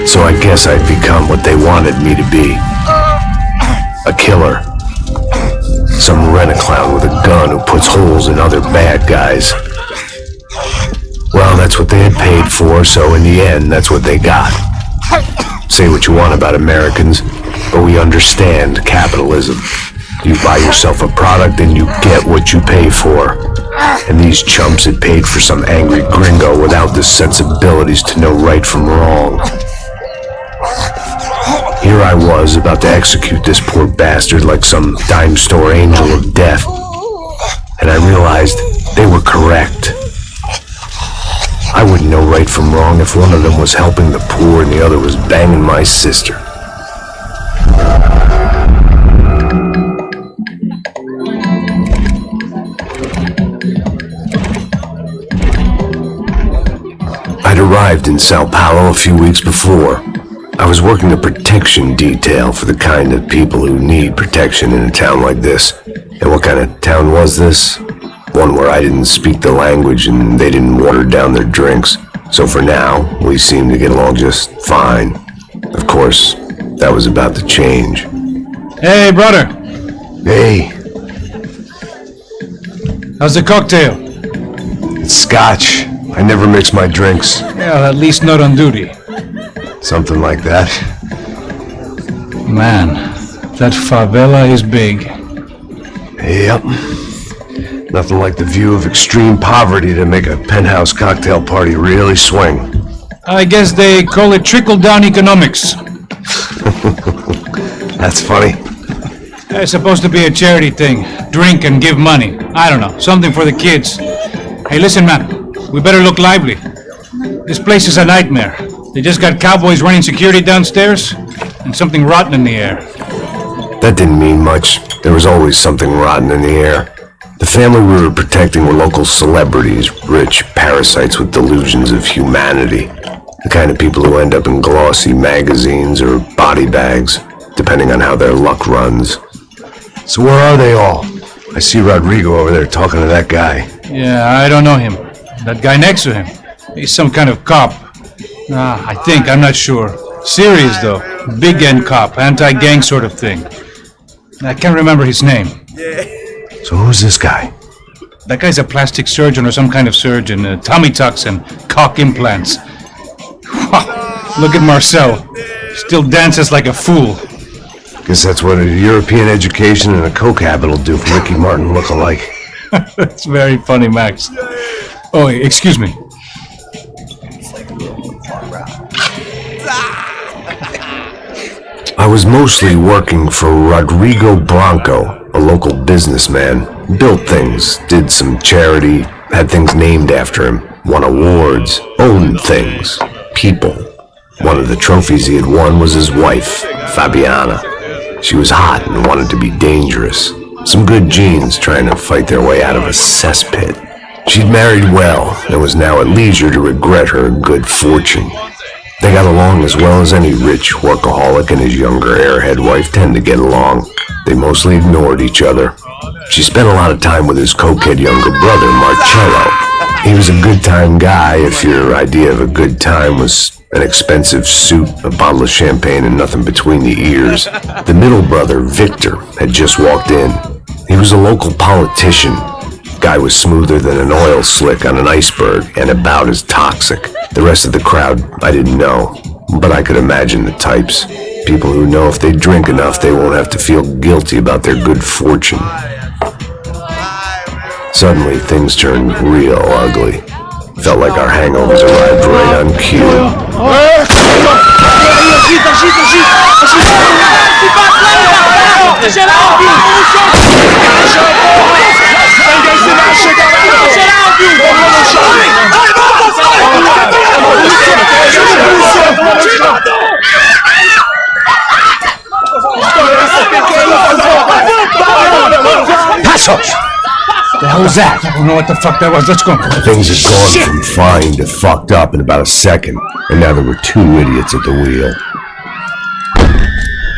So I guess I'd become what they wanted me to be. A killer. Some rent-a-clown with a gun who puts holes in other bad guys. Well, that's what they had paid for, so in the end, that's what they got. Say what you want about Americans, but we understand capitalism. You buy yourself a product and you get what you pay for. And these chumps had paid for some angry gringo without the sensibilities to know right from wrong. Here I was, about to execute this poor bastard like some dime store angel of death. And I realized they were correct. I wouldn't know right from wrong if one of them was helping the poor and the other was banging my sister. I'd arrived in Sao Paulo a few weeks before. I was working the protection detail for the kind of people who need protection in a town like this. And what kind of town was this? One where I didn't speak the language and they didn't water down their drinks. So for now, we seemed to get along just fine. Of course, that was about to change. Hey, brother. Hey. How's the cocktail? It's scotch. I never mix my drinks. Well, at least not on duty. Something like that. Man, that favela is big. Yep. Nothing like the view of extreme poverty to make a penthouse cocktail party really swing. I guess they call it trickle-down economics. That's funny. It's supposed to be a charity thing. Drink and give money. I don't know, something for the kids. Hey, listen, man. We better look lively. This place is a nightmare. They just got cowboys running security downstairs, and something rotten in the air. That didn't mean much. There was always something rotten in the air. The family we were protecting were local celebrities, rich parasites with delusions of humanity. The kind of people who end up in glossy magazines or body bags, depending on how their luck runs. So where are they all? I see Rodrigo over there talking to that guy. Yeah, I don't know him. That guy next to him. He's some kind of cop. I think, I'm not sure. Serious though. Big end cop, anti-gang sort of thing. I can't remember his name. So who's this guy? That guy's a plastic surgeon or some kind of surgeon. Tummy tucks and cock implants. Look at Marcel. Still dances like a fool. Guess that's what a European education and a coke habit will do for Ricky Martin look-alike. That's very funny, Max. Oh, excuse me. I was mostly working for Rodrigo Branco, a local businessman. Built things, did some charity, had things named after him, won awards, owned things, people. One of the trophies he had won was his wife, Fabiana. She was hot and wanted to be dangerous. Some good genes trying to fight their way out of a cesspit. She'd married well and was now at leisure to regret her good fortune. They got along as well as any rich workaholic and his younger airhead wife tend to get along. They mostly ignored each other. She spent a lot of time with his cokehead younger brother, Marcello. He was a good-time guy if your idea of a good time was an expensive suit, a bottle of champagne, and nothing between the ears. The middle brother, Victor, had just walked in. He was a local politician. Guy was smoother than an oil slick on an iceberg and about as toxic. The rest of the crowd, I didn't know, but I could imagine the types. People who know if they drink enough, they won't have to feel guilty about their good fortune. Suddenly, things turned real ugly. Felt like our hangovers arrived right on cue. Passos! The hell was that? I don't know what the fuck that was. Let's go. Things had gone from fine to fucked up in about a second, and now there were two idiots at the wheel.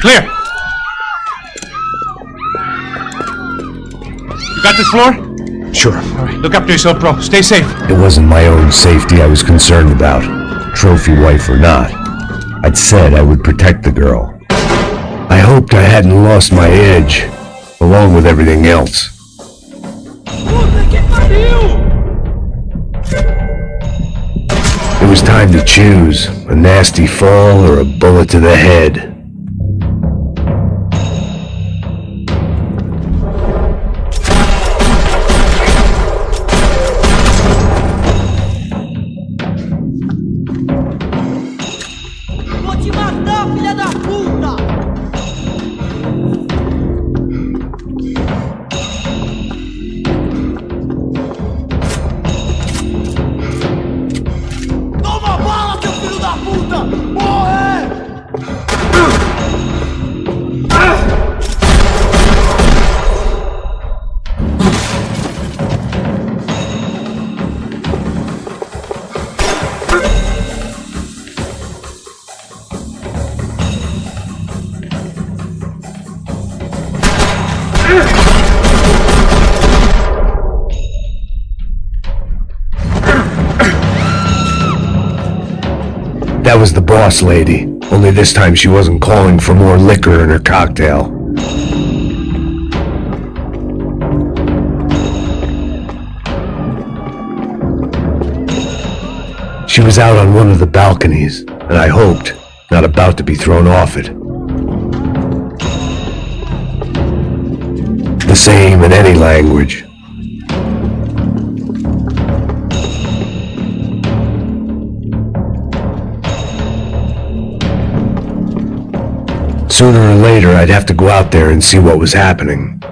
Clear! You got this floor? Sure. All right, look after yourself, bro. Stay safe. It wasn't my own safety I was concerned about, trophy wife or not. I'd said I would protect the girl. I hoped I hadn't lost my edge, along with everything else. It was time to choose, a nasty fall or a bullet to the head. That was the boss lady, only this time she wasn't calling for more liquor in her cocktail. She was out on one of the balconies, and I hoped, not about to be thrown off it. The same in any language. Sooner or later, I'd have to go out there and see what was happening.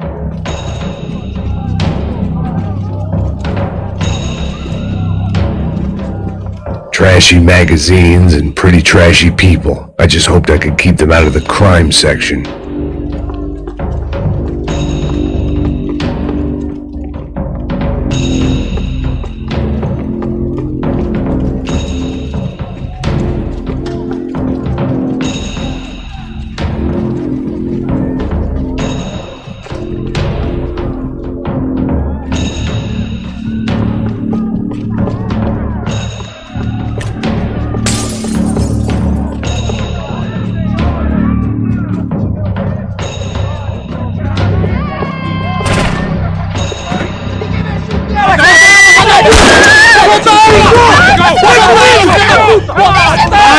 Trashy magazines and pretty trashy people. I just hoped I could keep them out of the crime section.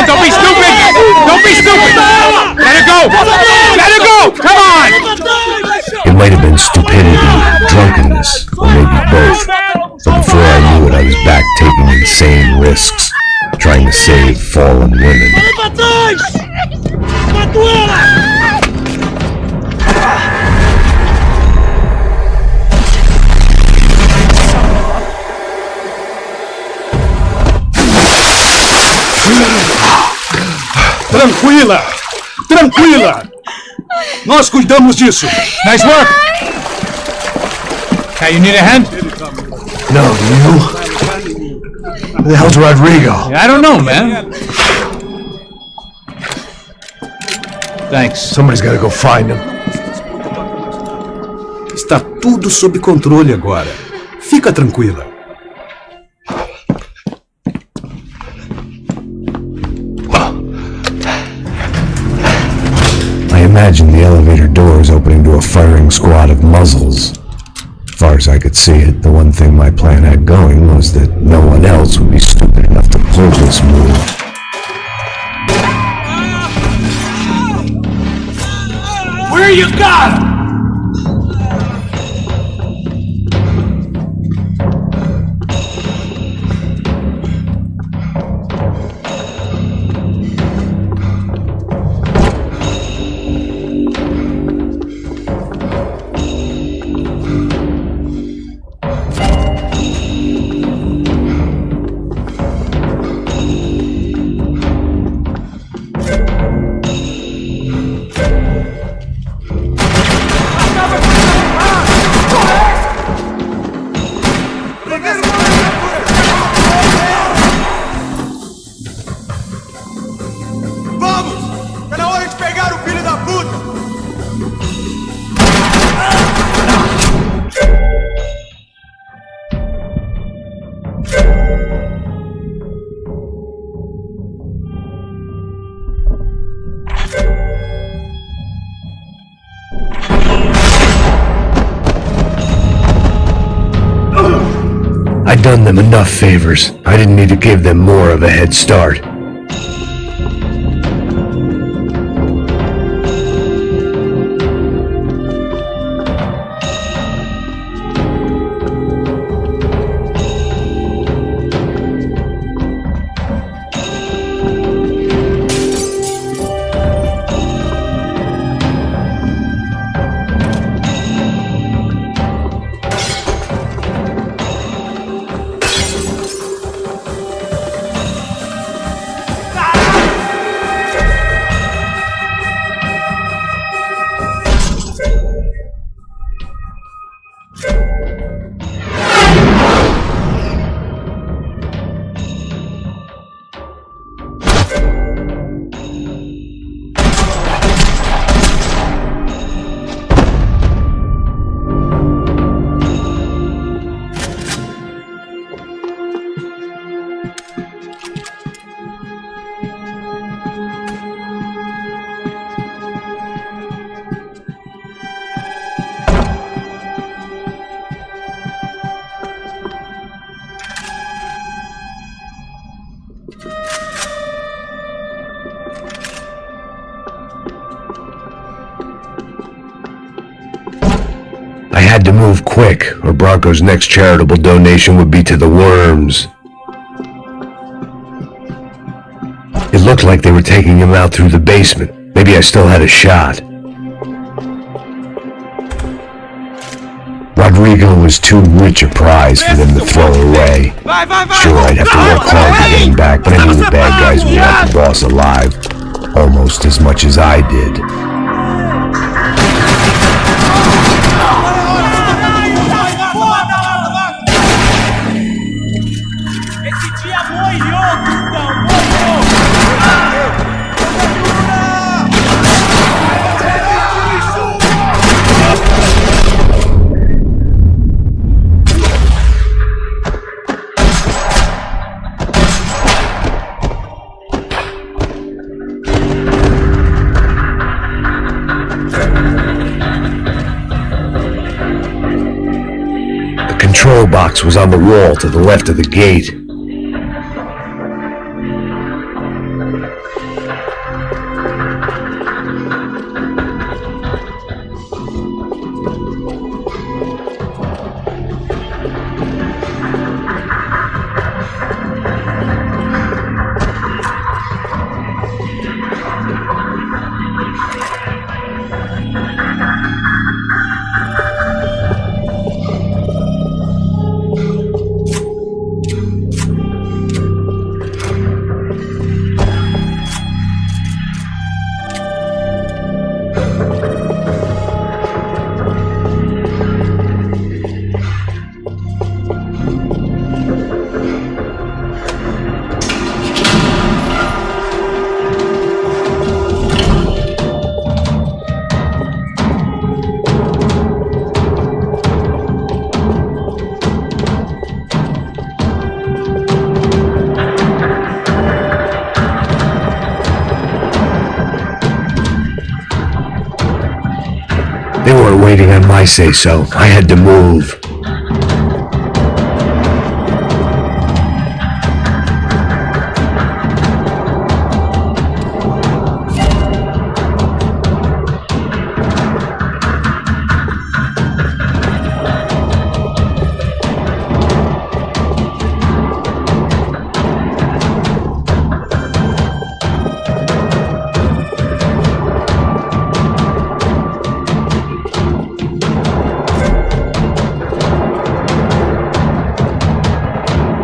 Don't be stupid! Don't be stupid! Let it go! Let it go! Come on! It might have been stupidity, drunkenness, or maybe both. But before I knew it, I was back taking insane risks, trying to save fallen women. Tranquila! Tranquila! Nós cuidamos disso! Nice work! Hey, you need a hand? No, you? Who the hell's Rodrigo? I don't know, man. Thanks. Somebody's gotta go find him. Está tudo sob controle agora. Fica tranquila. I imagined the elevator doors opening to a firing squad of muzzles. As far as I could see it, the one thing my plan had going was that no one else would be stupid enough to pull this move. Where you got? I'd done them enough favors. I didn't need to give them more of a head start. I had to move quick, or Bronco's next charitable donation would be to the worms. It looked like they were taking him out through the basement. Maybe I still had a shot. Rodrigo was too rich a prize for them to throw away. Sure, I'd have to work hard to get him back, but I knew the bad guys would want the boss alive, almost as much as I did. The control box was on the wall to the left of the gate. They weren't waiting on my say-so. I had to move.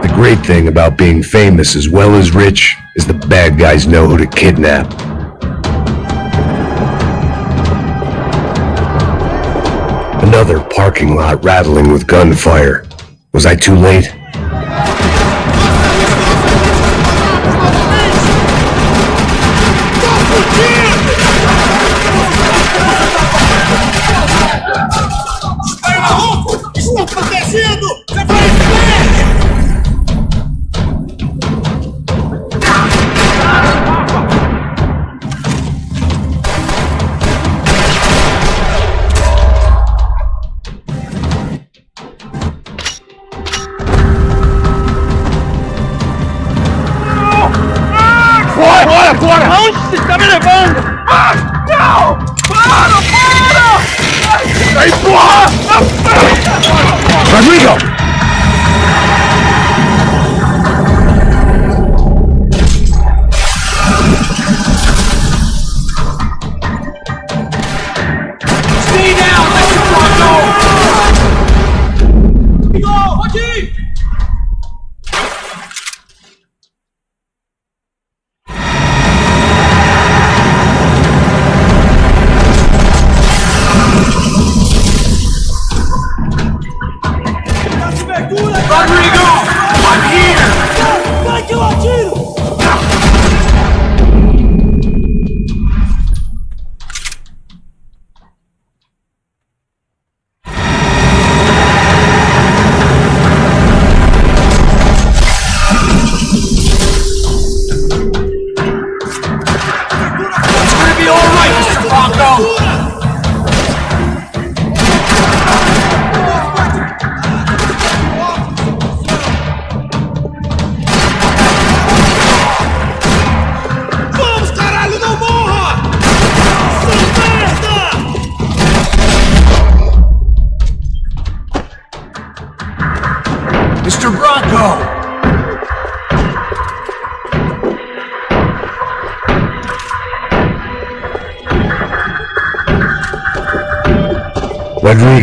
The great thing about being famous as well as rich is the bad guys know who to kidnap. Another parking lot rattling with gunfire. Was I too late? Estou protegido! Você vai em frente!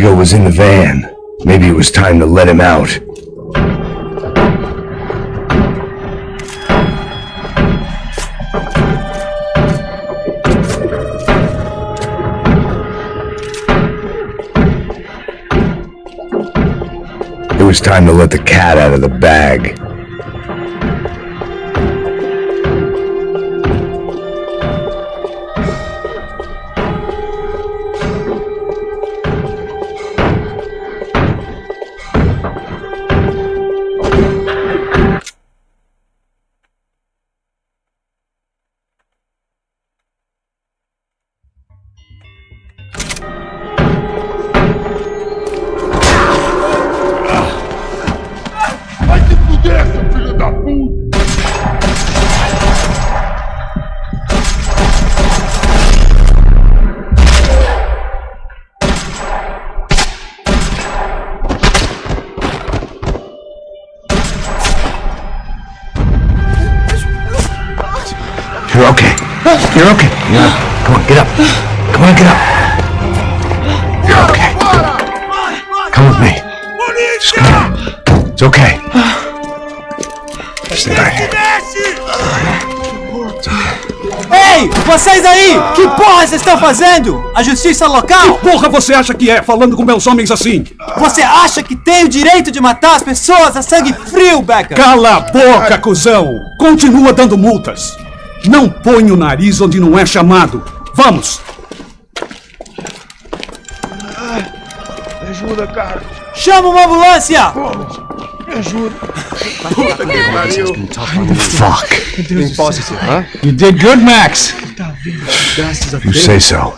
Rodrigo was in the van. Maybe it was time to let him out. It was time to let the cat out of the bag. You're okay. You're okay. Come on, get up. Come on, get up. You're okay. Come with me. Just come on. It's okay. Stay right here. It's okay. Ei, vocês aí! Que porra vocês estão fazendo? A justiça local? Que porra você acha que é, falando com meus homens assim? Você acha que tem o direito de matar as pessoas a sangue frio, Becker? Cala a boca, cuzão! Continua dando multas. Não põe o nariz onde não é chamado. Vamos! Me ajuda, cara. Chama uma ambulância! Me ajuda. Puta que pariu. You did good, Max. You say so.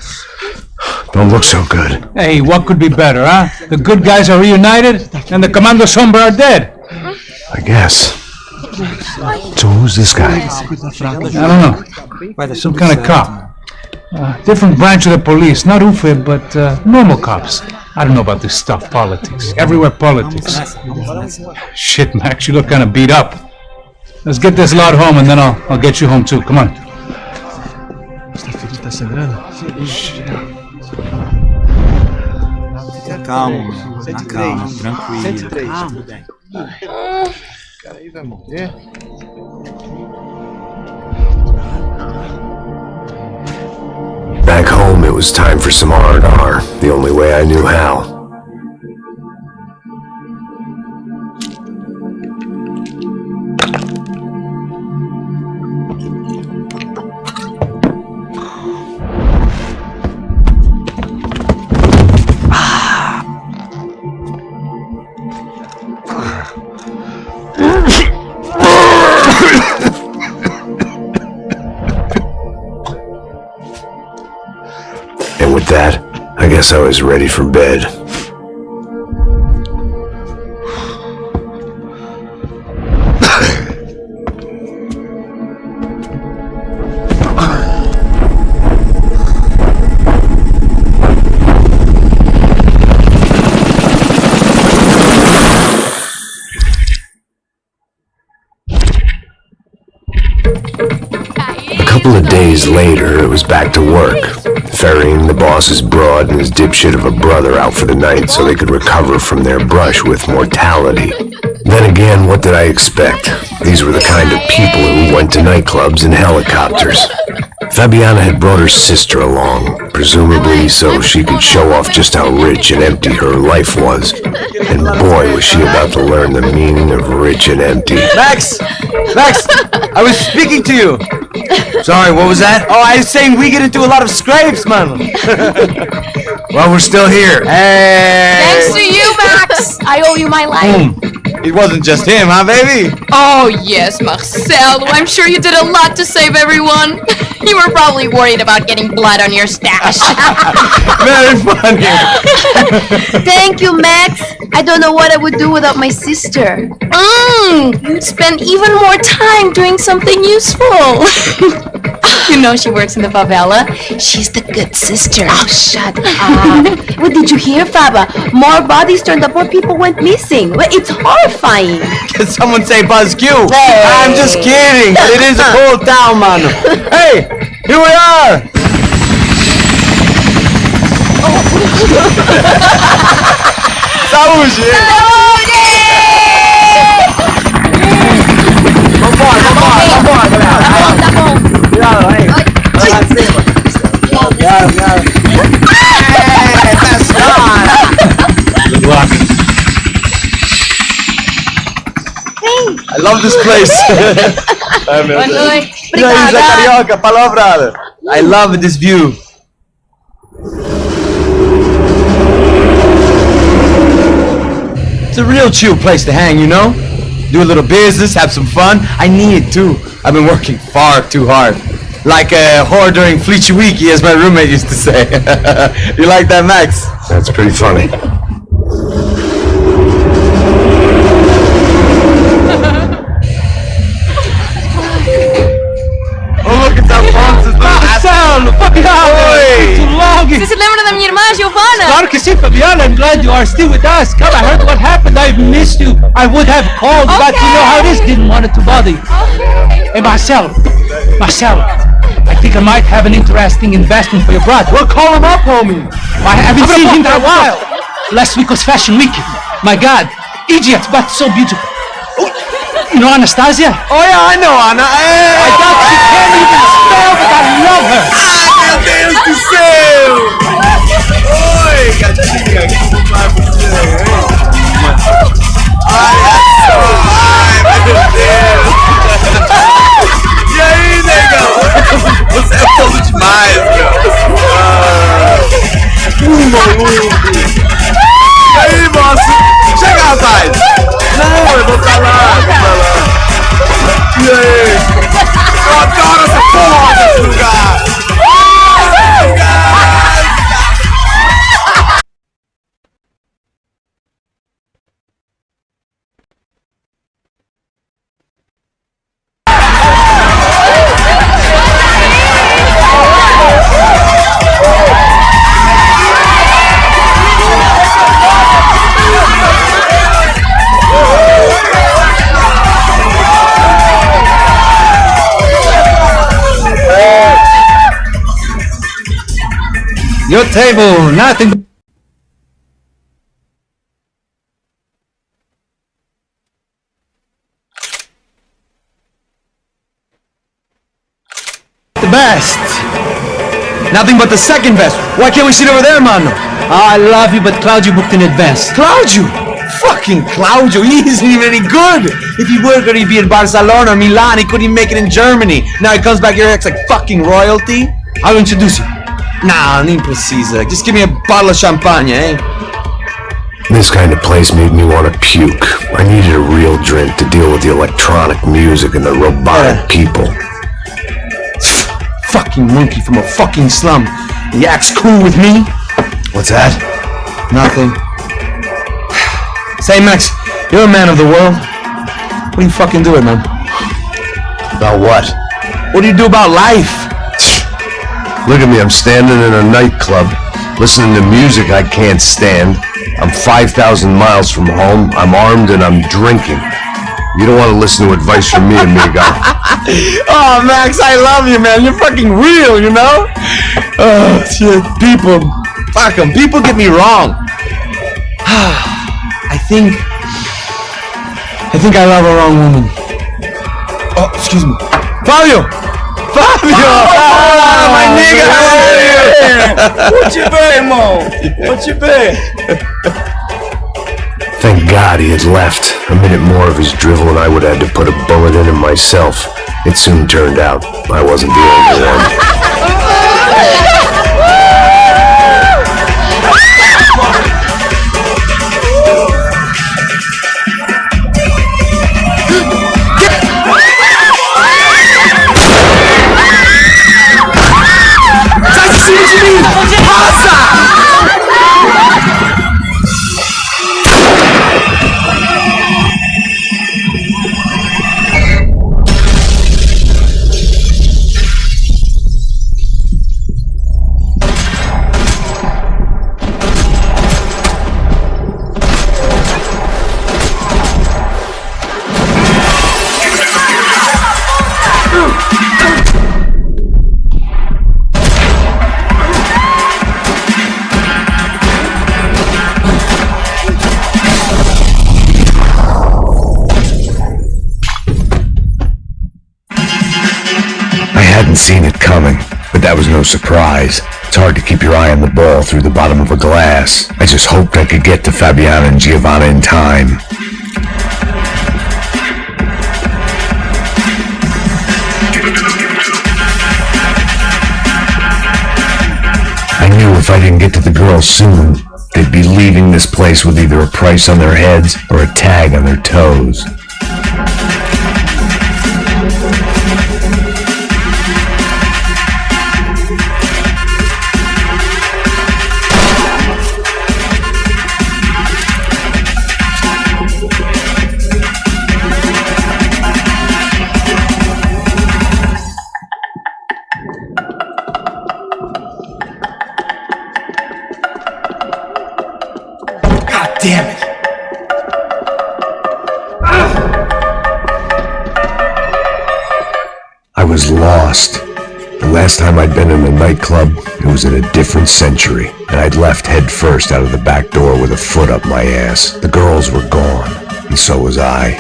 Don't look so good. Hey, what could be better, huh? The good guys are reunited, and the Commando Sombra are dead. I guess. So who's this guy? I don't know. Some kind of cop. Different branch of the police. Not Ufe, but normal cops. I don't know about this stuff, politics. Everywhere politics. Shit, Max, you look kind of beat up. Let's get this lot home, and then I'll get you home too. Come on. Calma, calma, tranquilo. Cara, aí vai morrer. Back home, it was time for some R&R, the only way I knew how. And with that, I guess I was ready for bed. A couple of days later, it was back to work, ferrying the boss's broad and his dipshit of a brother out for the night so they could recover from their brush with mortality. Then again, what did I expect? These were the kind of people who went to nightclubs in helicopters. Fabiana had brought her sister along, presumably so she could show off just how rich and empty her life was. And boy, was she about to learn the meaning of rich and empty. Max! Max! I was speaking to you! Sorry, what was that? Oh, I was saying we get into a lot of scrapes, man! Well, we're still here. Hey! Thanks to you, Max! I owe you my life. It wasn't just him, huh, baby? Oh, yes, Marcelo. I'm sure you did a lot to save everyone. You were probably worried about getting blood on your stash. Very funny! Thank you, Max. I don't know what I would do without my sister. You'd spend even more time doing something useful. You know she works in the favela. She's the good sister. Oh, shut up. What did you hear, Faba? More bodies turned up, more people went missing. Well, it's horrifying. Can someone say Buzz Q? Hey. I'm just kidding, but it is a cool town, man. Hey, here we are! Saúde! Vambora, galera! Tá bom. Cuidado, aí! Vai lá em cima! Cuidado! Good luck. I love this place! Ai, meu Boa Deus. noite. E aí, Zé Obrigada. Carioca, palavrada! I love this view! It's a real chill place to hang, you know? Do a little business, have some fun. I need it too. I've been working far too hard. Like a whore during Fleechy Weeky, as my roommate used to say. You like that, Max? That's pretty funny. Oh, look at that monster! Marcelo, Oi! too long. Você se lembra da minha irmã, Giovanna? Claro que sim, Fabiana. I'm glad you are still with us. Come, I heard what happened. I've missed you. I would have called, but you know how it is. Didn't want it to bother you. Hey, Marcelo, I think I might have an interesting investment for your brother. Well, call him up, homie! I haven't seen him for a while. Last week was Fashion Week. My God, idiot, but so beautiful. You know Anastasia? Oh yeah, I know, Ana. I doubt she can't even spell, but I love her. Meu Deus do céu! Oi, gatinha, como vai você? Ai, meu Deus! E aí, negão? Você é todo demais, meu! Maluco! E aí, moço? Chega, rapaz! Não, eu vou pra lá, E aí? Eu adoro essa porra desse lugar! Your table, nothing but The best! Nothing but the second best! Why can't we sit over there, mano? I love you, but Claudio booked in advance. Claudio! Fucking Claudio, he isn't even any good! If he were gonna be in Barcelona or Milan, he couldn't make it in Germany. Now he comes back here acts like fucking royalty. I'll introduce you. Nah, nem precisa. Just give me a bottle of champagne, eh? This kind of place made me want to puke. I needed a real drink to deal with the electronic music and the robotic people. Fucking monkey from a fucking slum. He acts cool with me. What's that? Nothing. Say, Max, you're a man of the world. What do you fucking do, man? About what? What do you do about life? Look at me, I'm standing in a nightclub, listening to music I can't stand. I'm 5,000 miles from home, I'm armed, and I'm drinking. You don't want to listen to advice from me, amigo. Oh, Max, I love you, man. You're fucking real, you know? Oh, shit. People, fuck 'em. People get me wrong. I think I love a wrong woman. Oh, excuse me. Fabio! Fabio! Ah, my nigga, how are you? What you been, irmão? What you been? Thank God he had left. A minute more of his drivel and I would have had to put a bullet in him myself. It soon turned out I wasn't the only one. hadn't seen it coming, but that was no surprise. It's hard to keep your eye on the ball through the bottom of a glass. I just hoped I could get to Fabiana and Giovanna in time. I knew if I didn't get to the girls soon, they'd be leaving this place with either a price on their heads or a tag on their toes. Damn it! I was lost. The last time I'd been in a nightclub, it was in a different century, and I'd left head first out of the back door with a foot up my ass. The girls were gone, and so was I.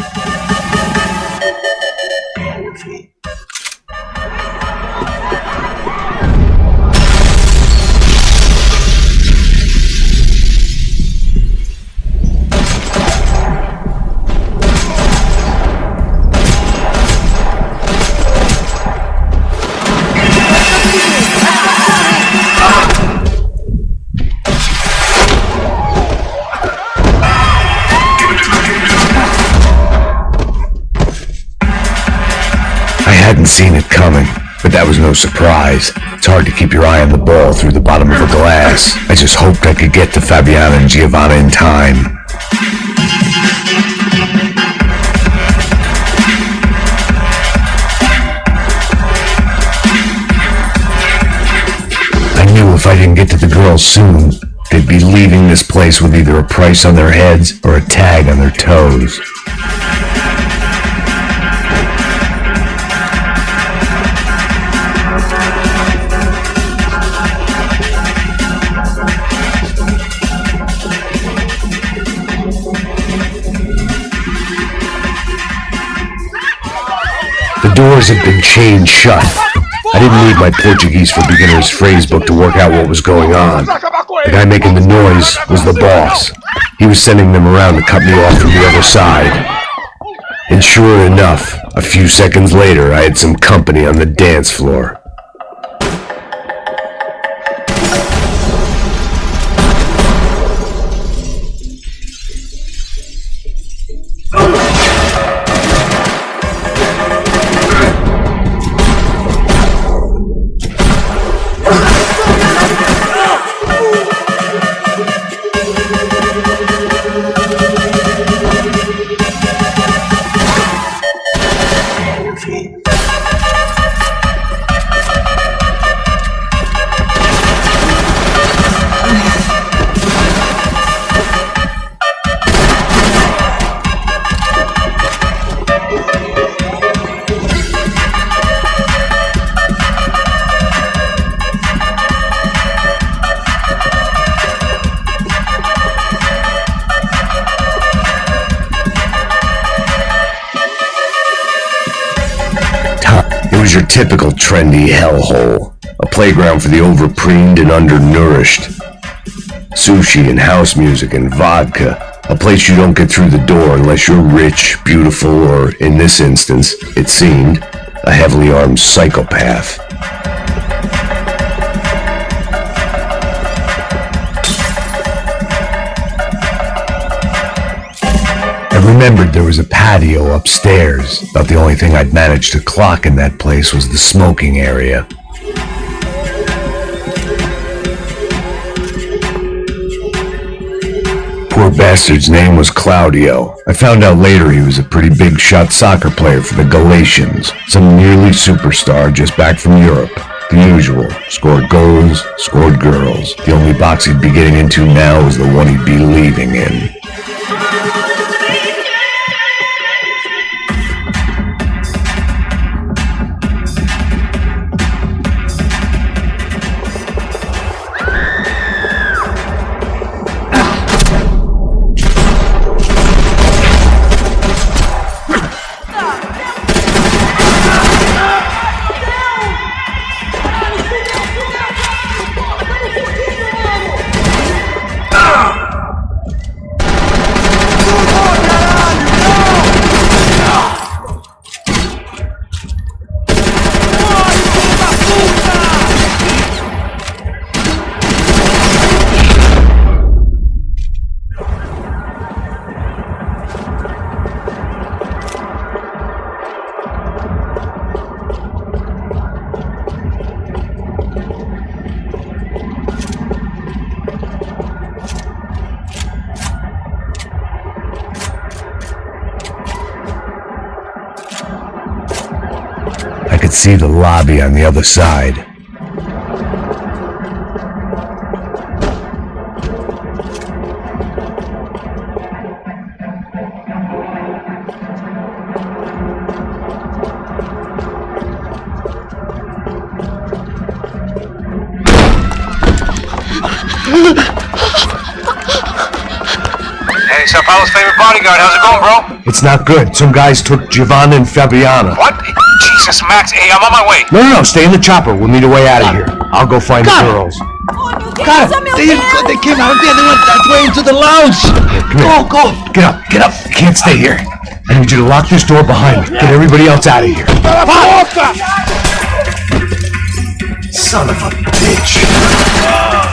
I hadn't seen it coming, but that was no surprise. It's hard to keep your eye on the ball through the bottom of a glass. I just hoped I could get to Fabiana and Giovanna in time. I knew if I didn't get to the girls soon, they'd be leaving this place with either a price on their heads or a tag on their toes. The doors had been chained shut. I didn't need my Portuguese for Beginners phrase book to work out what was going on. The guy making the noise was the boss. He was sending them around to cut me off from the other side. And sure enough, a few seconds later, I had some company on the dance floor. It was your typical trendy hellhole, a playground for the overpreened and undernourished. Sushi and house music and vodka, a place you don't get through the door unless you're rich, beautiful, or, in this instance, it seemed, a heavily armed psychopath. I remembered there was a patio upstairs. About the only thing I'd managed to clock in that place was the smoking area. Poor bastard's name was Claudio. I found out later he was a pretty big shot soccer player for the Galatians, some nearly superstar just back from Europe. The usual. Scored goals, scored girls. The only box he'd be getting into now was the one he'd be leaving in. I could see the lobby on the other side. Hey, Sao Paulo's favorite bodyguard. How's it going, bro? It's not good. Some guys took Giovanna and Fabiana. What? Jesus, Max. Hey, I'm on my way. No, stay in the chopper. We'll meet a way out of here. I'll go find the girls. Cara, they came out there. They went that way into the lounge. Go. Get up. Can't stay here. I need you to lock this door behind me. Get everybody else out of here. Son of a bitch.